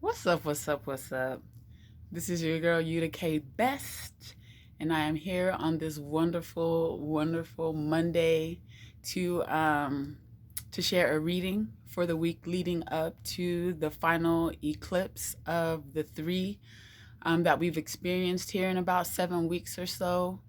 What's up? What's up? What's up? This is your girl Yuta K Best, and I am here on this wonderful, wonderful Monday to to share a reading for the week leading up to the final eclipse of the three that we've experienced here in about 7 weeks or so.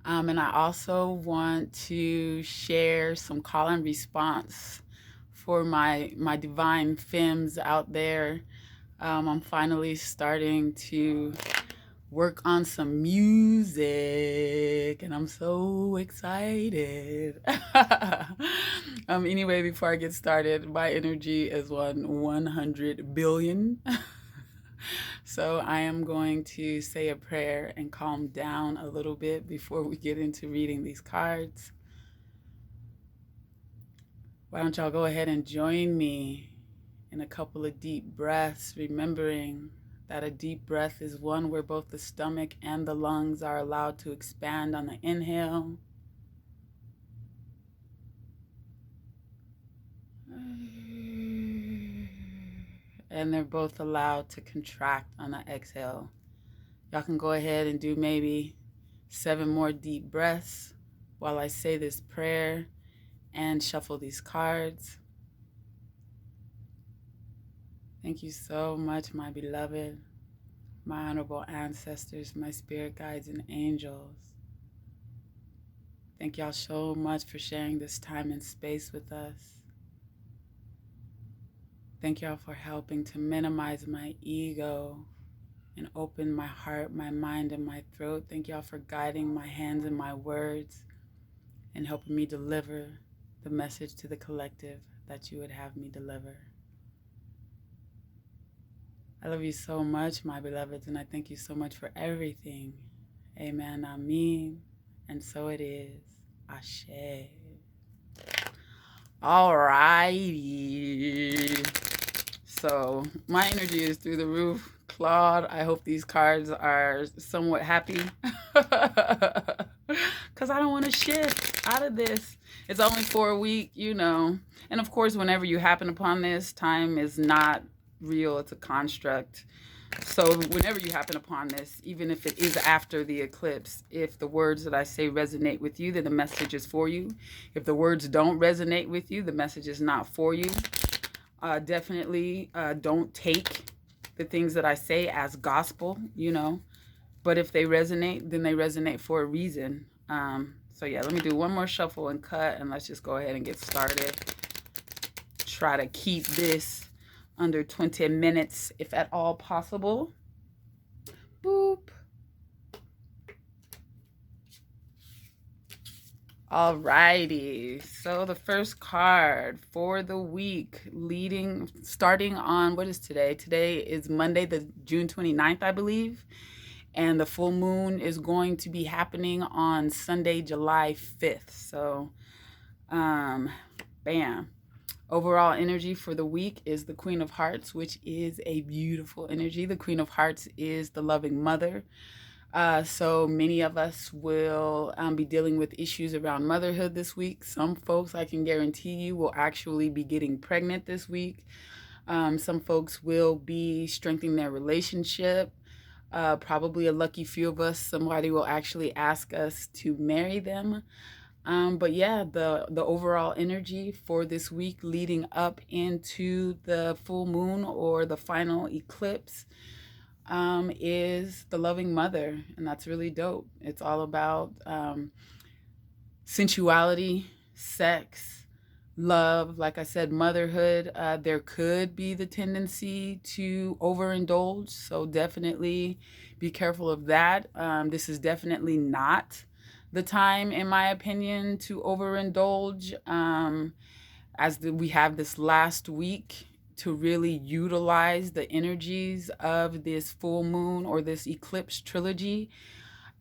And I also want to share some call and response for my divine femmes out there. I'm finally starting to work on some music, and I'm so excited. Anyway, before I get started, my energy is on 100 billion. So I am going to say a prayer and calm down a little bit before we get into reading these cards. Why don't y'all go ahead and join me in a couple of deep breaths, remembering that a deep breath is one where both the stomach and the lungs are allowed to expand on the inhale. And they're both allowed to contract on the exhale. Y'all can go ahead and do maybe 7 more deep breaths while I say this prayer and shuffle these cards. Thank you so much, my beloved, my honorable ancestors, my spirit guides and angels. Thank y'all so much for sharing this time and space with us. Thank y'all for helping to minimize my ego and open my heart, my mind, and my throat. Thank y'all for guiding my hands and my words and helping me deliver the message to the collective that you would have me deliver. I love you so much, my beloveds, and I thank you so much for everything. Amen, amen, and so it is. Ashe. All righty. So my energy is through the roof. Claude, I hope these cards are somewhat happy. Because I don't want to shift out of this. It's only for a week, you know. And of course, whenever you happen upon this, time is not real. It's a construct. So whenever you happen upon this, even if it is after the eclipse, if the words that I say resonate with you, then the message is for you. If the words don't resonate with you, the message is not for you. Definitely don't take the things that I say as gospel, you know. But if they resonate, then they resonate for a reason. So yeah, let me do one more shuffle and cut, and let's just go ahead and get started. Try to keep this under 20 minutes, if at all possible. Boop. Alrighty, so the first card for the week starting on, what is today? Today is Monday, the June 29th, I believe. And the full moon is going to be happening on Sunday, July 5th. So, bam. Overall energy for the week is the Queen of Hearts, which is a beautiful energy. The Queen of Hearts is the loving mother. So many of us will be dealing with issues around motherhood this week. Some folks, I can guarantee you, will actually be getting pregnant this week. Some folks will be strengthening their relationship. Probably a lucky few of us, somebody will actually ask us to marry them. But yeah, the overall energy for this week leading up into the full moon or the final eclipse is the loving mother, and that's really dope. It's all about sensuality, sex, love. Like I said, motherhood. There could be the tendency to overindulge, so definitely be careful of that. This is definitely not the time, in my opinion, to overindulge. We have this last week to really utilize the energies of this full moon or this eclipse trilogy.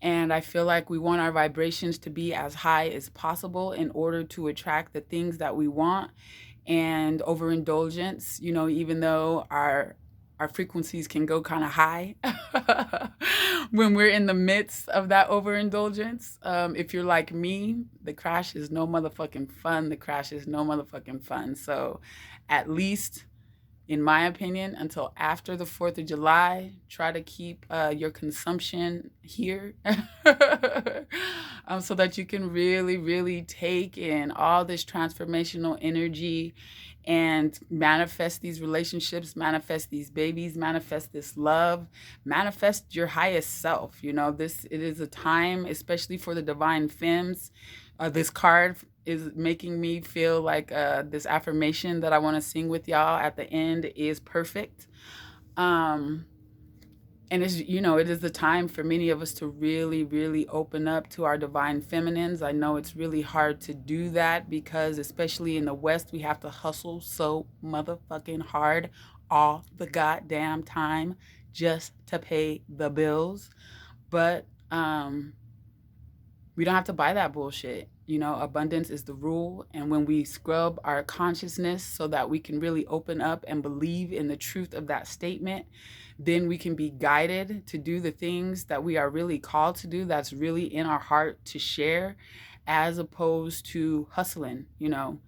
And I feel like we want our vibrations to be as high as possible in order to attract the things that we want. And overindulgence, you know, even though our frequencies can go kind of high when we're in the midst of that overindulgence. If you're like me, the crash is no motherfucking fun. The crash is no motherfucking fun. So at least in my opinion, until after the 4th of July. Try to keep your consumption here so that you can really, really take in all this transformational energy and manifest these relationships, manifest these babies, manifest this love, manifest your highest self. You know, it is a time, especially for the divine femmes. This card is making me feel like this affirmation that I want to sing with y'all at the end is perfect. And it's, you know, it is the time for many of us to really, really open up to our divine feminines. I know it's really hard to do that because, especially in the West, we have to hustle so motherfucking hard all the goddamn time just to pay the bills. But we don't have to buy that bullshit. You know, abundance is the rule. And when we scrub our consciousness so that we can really open up and believe in the truth of that statement, then we can be guided to do the things that we are really called to do, that's really in our heart to share, as opposed to hustling. You know,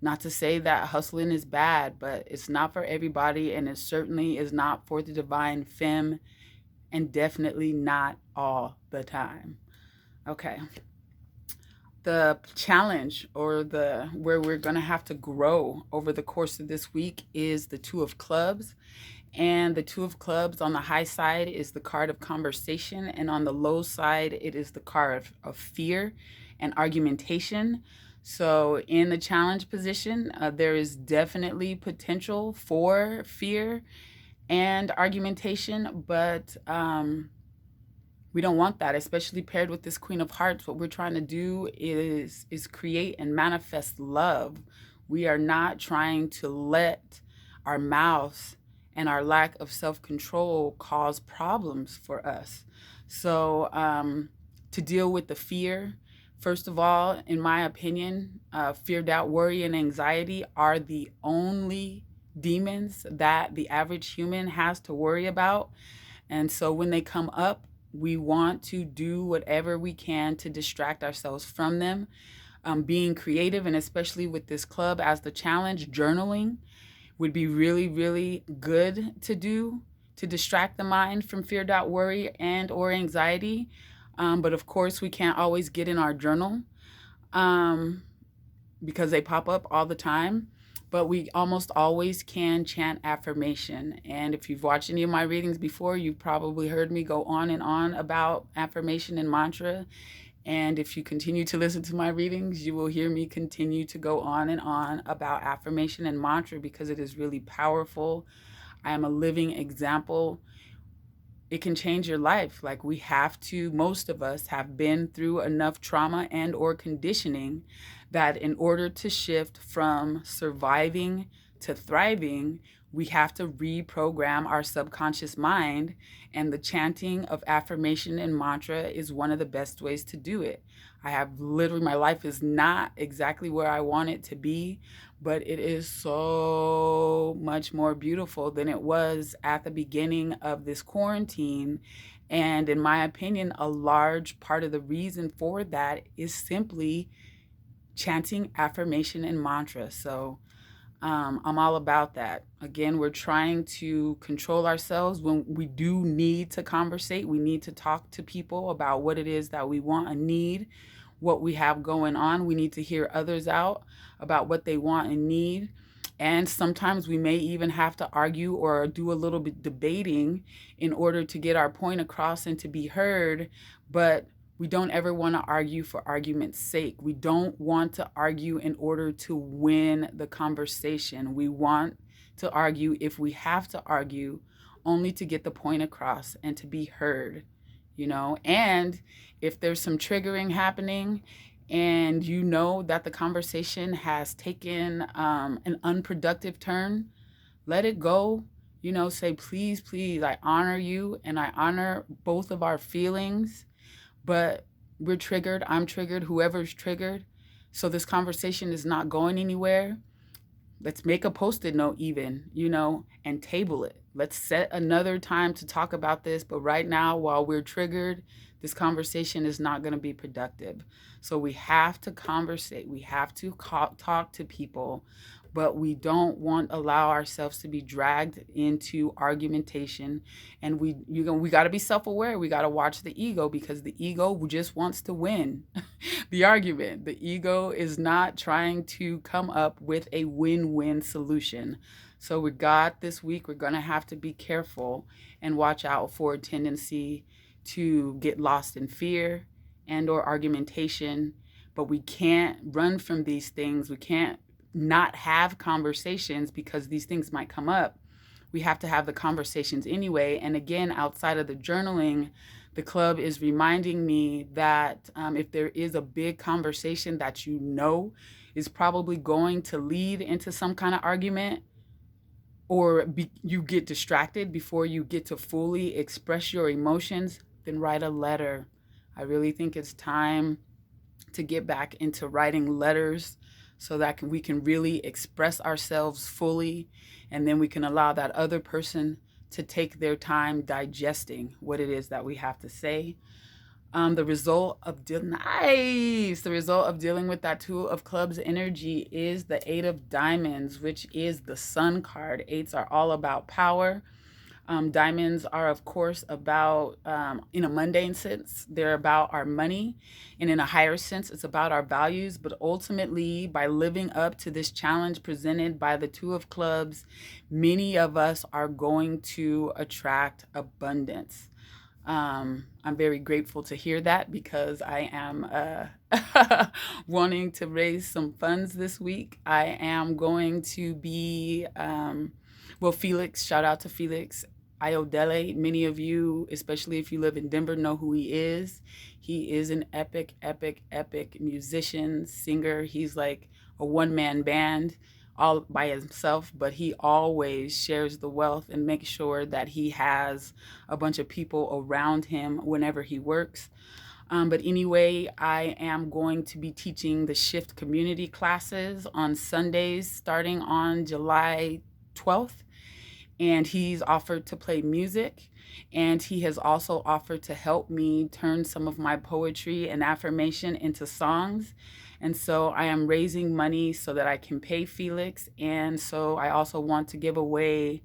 not to say that hustling is bad, but it's not for everybody, and it certainly is not for the divine femme, and definitely not all the time. Okay. The challenge, or where we're going to have to grow over the course of this week, is the Two of Clubs. And the Two of Clubs on the high side is the card of conversation, and on the low side it is the card of fear and argumentation. So in the challenge position, there is definitely potential for fear and argumentation, but we don't want that, especially paired with this Queen of Hearts. What we're trying to do is create and manifest love. We are not trying to let our mouths and our lack of self-control cause problems for us. So to deal with the fear, first of all, in my opinion, fear, doubt, worry, and anxiety are the only demons that the average human has to worry about. And so when they come up, we want to do whatever we can to distract ourselves from them. Being creative, and especially with this club as the challenge, journaling would be really, really good to do to distract the mind from fear, doubt, worry, and or anxiety. But of course, we can't always get in our journal because they pop up all the time. But we almost always can chant affirmation. And if you've watched any of my readings before, you've probably heard me go on and on about affirmation and mantra. And if you continue to listen to my readings, you will hear me continue to go on and on about affirmation and mantra, because it is really powerful. I am a living example. It can change your life. Like, we have to, most of us have been through enough trauma and or conditioning that in order to shift from surviving to thriving, we have to reprogram our subconscious mind, and the chanting of affirmation and mantra is one of the best ways to do it. I have literally, my life is not exactly where I want it to be, but it is so much more beautiful than it was at the beginning of this quarantine. And in my opinion, a large part of the reason for that is simply chanting affirmation and mantra. So I'm all about that. Again, we're trying to control ourselves when we do need to conversate. We need to talk to people about what it is that we want and need, what we have going on. We need to hear others out about what they want and need. And sometimes we may even have to argue or do a little bit debating in order to get our point across and to be heard. But we don't ever want to argue for argument's sake. We don't want to argue in order to win the conversation. We want to argue, if we have to argue, only to get the point across and to be heard, you know? And if there's some triggering happening and you know that the conversation has taken an unproductive turn, let it go. You know, say, please, please, I honor you and I honor both of our feelings. But we're triggered, I'm triggered, whoever's triggered. So this conversation is not going anywhere. Let's make a Post-it note even, you know, and table it. Let's set another time to talk about this. But right now, while we're triggered, this conversation is not going to be productive. So we have to conversate. We have to talk to people. but we don't want allow ourselves to be dragged into argumentation. And we got to be self-aware. We got to watch the ego, because the ego just wants to win the argument. The ego is not trying to come up with a win-win solution. So with God this week, we're going to have to be careful and watch out for a tendency to get lost in fear and or argumentation. But we can't run from these things. We can't not have conversations because these things might come up. We have to have the conversations anyway. And again, outside of the journaling, the club is reminding me that if there is a big conversation that you know is probably going to lead into some kind of argument, or you get distracted before you get to fully express your emotions, then write a letter. I really think it's time to get back into writing letters so that we can really express ourselves fully, and then we can allow that other person to take their time digesting what it is that we have to say. The result of dealing with that Two of Clubs energy is the Eight of Diamonds, which is the Sun card. Eights are all about power. Diamonds are, of course, about, in a mundane sense, they're about our money. And in a higher sense, it's about our values. But ultimately, by living up to this challenge presented by the Two of Clubs, many of us are going to attract abundance. I'm very grateful to hear that, because I am wanting to raise some funds this week. I am going to be, Felix, shout out to Felix, Ayodele. Many of you, especially if you live in Denver, know who he is. He is an epic, epic, epic musician, singer. He's like a one-man band all by himself, but he always shares the wealth and makes sure that he has a bunch of people around him whenever he works. But anyway, I am going to be teaching the Shift community classes on Sundays starting on July 12th. And he's offered to play music, and he has also offered to help me turn some of my poetry and affirmation into songs. And so I am raising money so that I can pay Felix. And so I also want to give away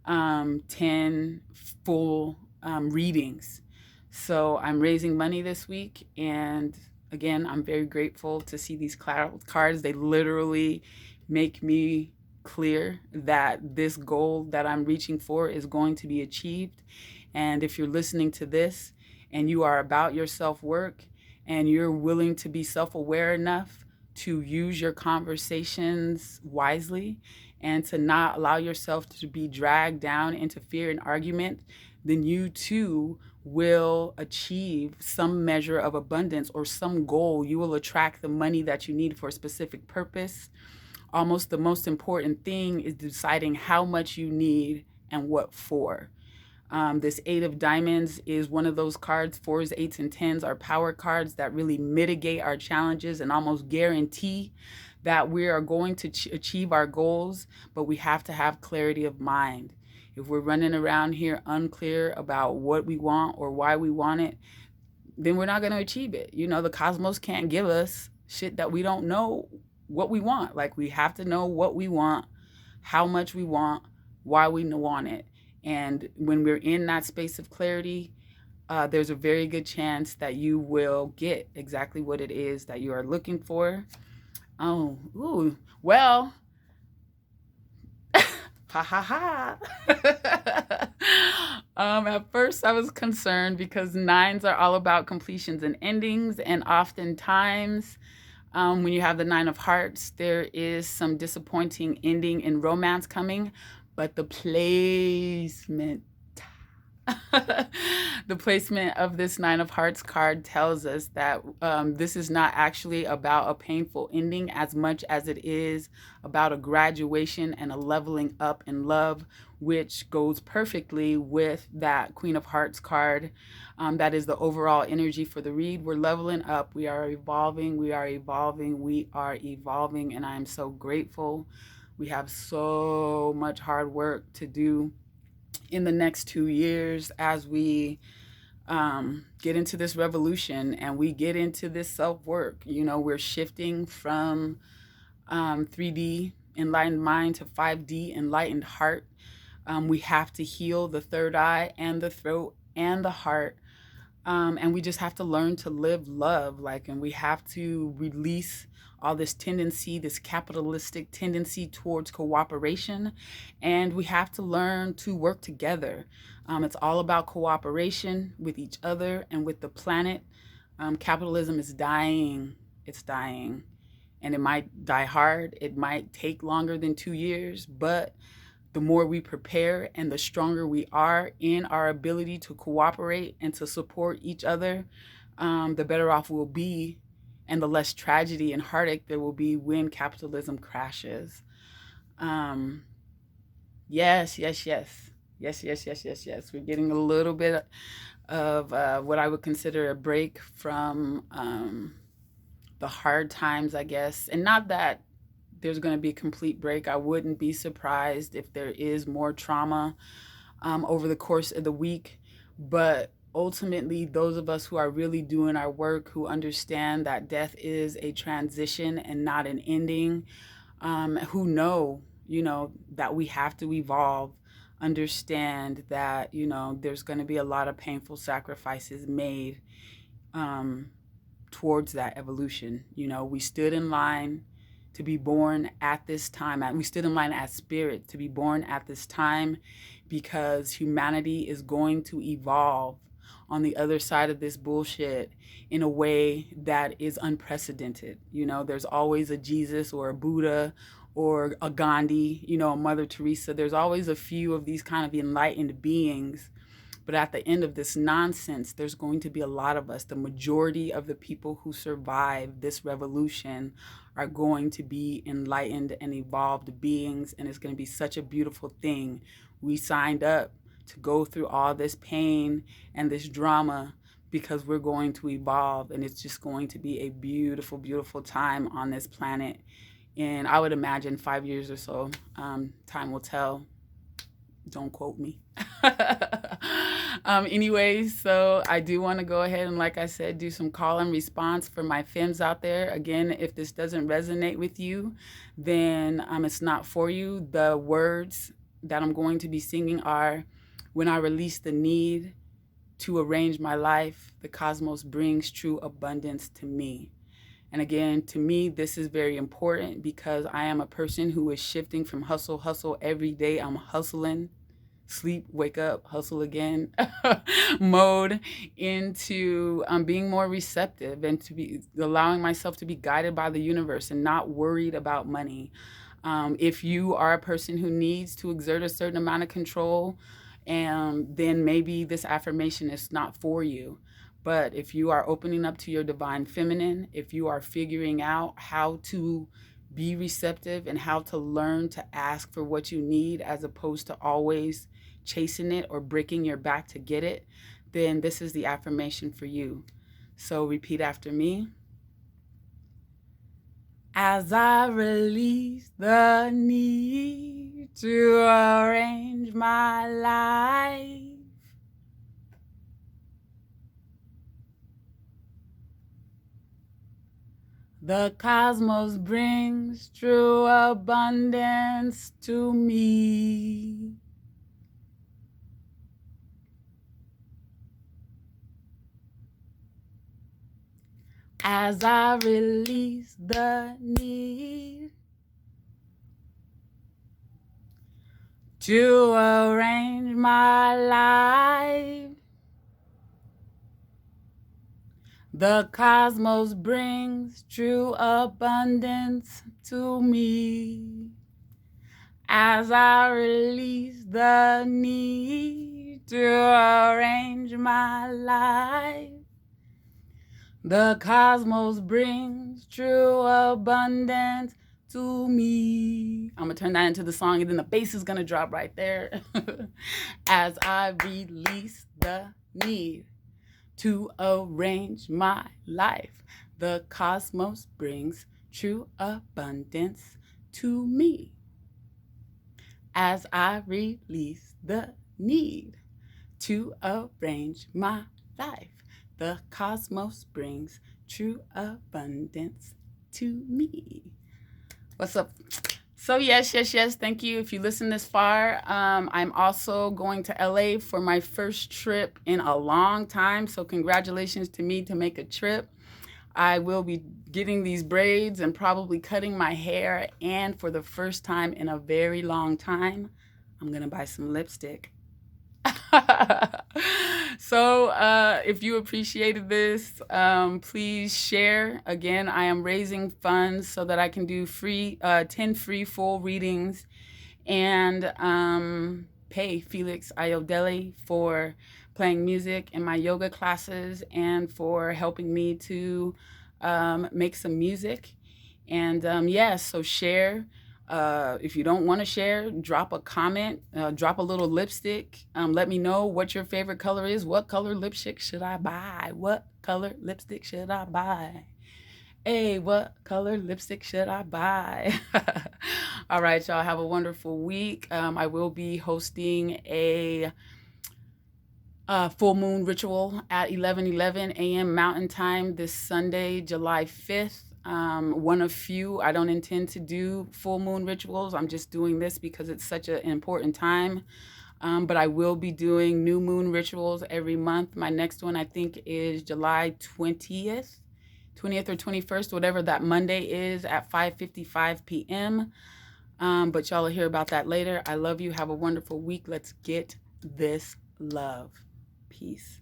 10 full readings. So I'm raising money this week. And again, I'm very grateful to see these cards. They literally make me clear that this goal that I'm reaching for is going to be achieved. And if you're listening to this and you are about your self-work and you're willing to be self-aware enough to use your conversations wisely and to not allow yourself to be dragged down into fear and argument, then you too will achieve some measure of abundance or some goal. You will attract the money that you need for a specific purpose. Almost the most important thing is deciding how much you need and what for. This Eight of Diamonds is one of those cards. Fours, eights, and tens are power cards that really mitigate our challenges and almost guarantee that we are going to achieve our goals, but we have to have clarity of mind. If we're running around here unclear about what we want or why we want it, then we're not going to achieve it. You know, the cosmos can't give us shit that we don't know what we want. Like, we have to know what we want, how much we want, why we want it. And when we're in that space of clarity, there's a very good chance that you will get exactly what it is that you are looking for. Oh, ooh, well, ha ha ha. At first I was concerned because nines are all about completions and endings, and oftentimes when you have the Nine of Hearts, there is some disappointing ending in romance coming, but the placement the placement of this Nine of Hearts card tells us that this is not actually about a painful ending as much as it is about a graduation and a leveling up in love, which goes perfectly with that Queen of Hearts card. That is the overall energy for the read. We're leveling up. We are evolving. We are evolving. We are evolving. And I am so grateful. We have so much hard work to do in the next 2 years as we get into this revolution and we get into this self-work. You know, we're shifting from 3D enlightened mind to 5D enlightened heart. We have to heal the third eye and the throat and the heart. And we just have to learn to live love, and we have to release all this tendency, this capitalistic tendency towards cooperation. And we have to learn to work together. It's all about cooperation with each other and with the planet. Capitalism is dying. It's dying. And it might die hard. It might take longer than 2 years, but the more we prepare and the stronger we are in our ability to cooperate and to support each other, the better off we'll be, and the less tragedy and heartache there will be when capitalism crashes. Yes. We're getting a little bit of what I would consider a break from the hard times, I guess. And not that there's going to be a complete break. I wouldn't be surprised if there is more trauma over the course of the week. But ultimately, those of us who are really doing our work, who understand that death is a transition and not an ending, who know, that we have to evolve, understand that, there's going to be a lot of painful sacrifices made towards that evolution. We stood in line to be born at this time. We stood in line as spirit to be born at this time because humanity is going to evolve on the other side of this bullshit in a way that is unprecedented. There's always a Jesus or a Buddha or a Gandhi, a Mother Teresa. There's always a few of these kind of enlightened beings. But at the end of this nonsense, there's going to be a lot of us. The majority of the people who survive this revolution are going to be enlightened and evolved beings, and it's going to be such a beautiful thing. We signed up to go through all this pain and this drama because we're going to evolve, and it's just going to be a beautiful, beautiful time on this planet. And I would imagine 5 years or so, time will tell. Don't quote me. Anyways, so I do want to go ahead and, like I said, do some call and response for my femmes out there. Again, if this doesn't resonate with you, then it's not for you. The words that I'm going to be singing are, when I release the need to arrange my life, the cosmos brings true abundance to me. And again, to me, this is very important because I am a person who is shifting from hustle every day. I'm hustling, sleep, wake up, hustle again mode into being more receptive and to be allowing myself to be guided by the universe and not worried about money. If you are a person who needs to exert a certain amount of control, then maybe this affirmation is not for you. But if you are opening up to your divine feminine, if you are figuring out how to be receptive and how to learn to ask for what you need as opposed to always chasing it or breaking your back to get it, then this is the affirmation for you. So repeat after me. As I release the need to arrange my life, the cosmos brings true abundance to me. As I release the need to arrange my life, the cosmos brings true abundance to me. As I release the need to arrange my life, the cosmos brings true abundance to me. I'm going to turn that into the song, and then the bass is going to drop right there. As I release the need to arrange my life, the cosmos brings true abundance to me. As I release the need to arrange my life, the cosmos brings true abundance to me. What's up, So yes, yes, yes. Thank you. If you listen this far, I'm also going to LA for my first trip in a long time. So congratulations to me to make a trip. I will be getting these braids and probably cutting my hair. And for the first time in a very long time, I'm going to buy some lipstick. So if you appreciated this, please share. Again, I am raising funds so that I can do 10 free full readings and pay Felix Ayodele for playing music in my yoga classes and for helping me to make some music. And yes, so share. If you don't want to share, drop a comment, drop a little lipstick. Let me know what your favorite color is. What color lipstick should I buy? What color lipstick should I buy? Hey, what color lipstick should I buy? All right, y'all have a wonderful week. I will be hosting a full moon ritual at 11:11 a.m. Mountain Time this Sunday, July 5th. One of few. I don't intend to do full moon rituals. I'm just doing this because it's such an important time. But I will be doing new moon rituals every month. My next one, I think, is July 20th or 21st, whatever that Monday is at 5:55 p.m. But y'all will hear about that later. I love you. Have a wonderful week. Let's get this love. Peace.